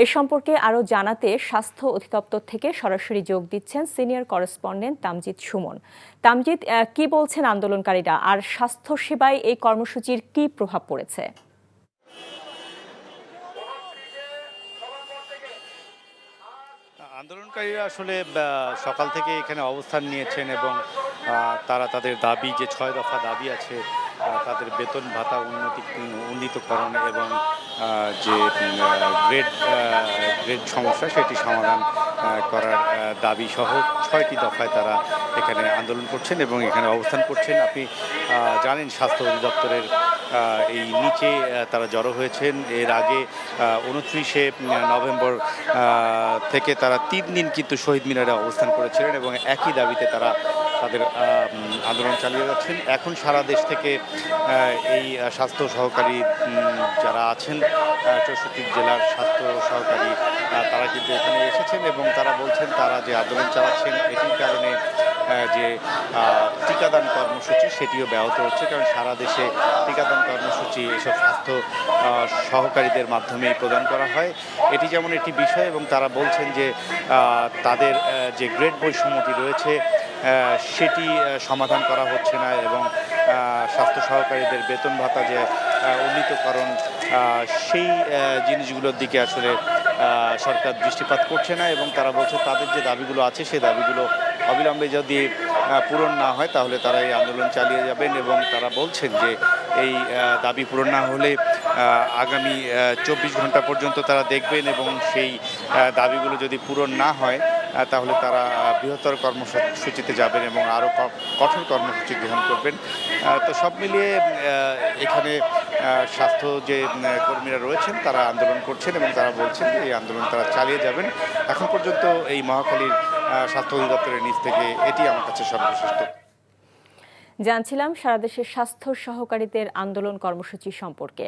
এ সম্পর্কে আরও জানাতে স্বাস্থ্য অধিদপ্তর থেকে সরাসরি যোগ দিচ্ছেন সিনিয়র করেসপন্ডেন্ট তামজিদ সুমন। তামজিদ, কি বলছেন আন্দোলনকারীরা, আর স্বাস্থ্য সেবায় এই কর্মসূচির কি প্রভাব পড়েছে? আন্দোলনকারীরা আসলে সকাল থেকে এখানে অবস্থান নিয়েছেন এবং তারা তাদের দাবি, যে 6 দফা দাবি আছে, তাদের বেতন ভাতা উন্নীতকরণ এবং যে গ্রেড সমস্যা সেটি সমাধান করার দাবি সহ 6টি দফায় তারা এখানে আন্দোলন করছেন এবং এখানে অবস্থান করছেন। আপনি জানেন স্বাস্থ্য অধিদপ্তরের এই নিচে তারা জড়ো হয়েছেন। এর আগে 29শে নভেম্বর থেকে তারা 3 দিন কিন্তু শহীদ মিনারে অবস্থান করেছিলেন এবং একই দাবিতে তারা তাদের আন্দোলন চালিয়ে যাচ্ছেন। এখন সারা দেশ থেকে এই স্বাস্থ্য সহকারী যারা আছেন, 64 জেলার স্বাস্থ্য সহকারী, তারা কিন্তু এখানে এসেছেন এবং তারা বলছেন তারা যে আন্দোলন চালাচ্ছেন এটির কারণে যে টিকাদান কর্মসূচি সেটিও ব্যাহত হচ্ছে, কারণ সারা দেশে টিকাদান কর্মসূচি এসব স্বাস্থ্য সহকারীদের মাধ্যমেই প্রদান করা হয়। এটি যেমন একটি বিষয়, এবং তারা বলছেন যে তাদের যে গ্রেড বৈষম্যটি রয়েছে সেটি সমাধান করা হচ্ছে না এবং স্বাস্থ্য সহকারীদের বেতন ভাতা যে উন্নীতকরণ, সেই জিনিসগুলোর দিকে আসলে সরকার দৃষ্টিপাত করছে না এবং তারা বলছে তাদের যে দাবিগুলো আছে সেই দাবিগুলো অবিলম্বে যদি পূরণ না হয় তাহলে তারা এই আন্দোলন চালিয়ে যাবেন এবং তারা বলছেন যে এই দাবি পূরণ না হলে আগামী 24 ঘন্টা পর্যন্ত তারা দেখবেন এবং সেই দাবিগুলো যদি পূরণ না হয় তাহলে তারা বৃহত্তর কর্মসূচিতে যাবেন এবং আরও কঠোর কর্মসূচি গ্রহণ করবেন। তো সব মিলিয়ে এখানে স্বাস্থ্য যে কর্মীরা রয়েছেন তারা আন্দোলন করছেন এবং তারা বলছেন যে এই আন্দোলন তারা চালিয়ে যাবেন। এখন পর্যন্ত এই মহাখালীর স্বাস্থ্য অধিদপ্তরের নিচ থেকে এটি আমার কাছে সর্বশ্রেষ্ঠ। জানছিলাম সারা দেশের স্বাস্থ্য সহকারীদের আন্দোলন কর্মসূচি সম্পর্কে।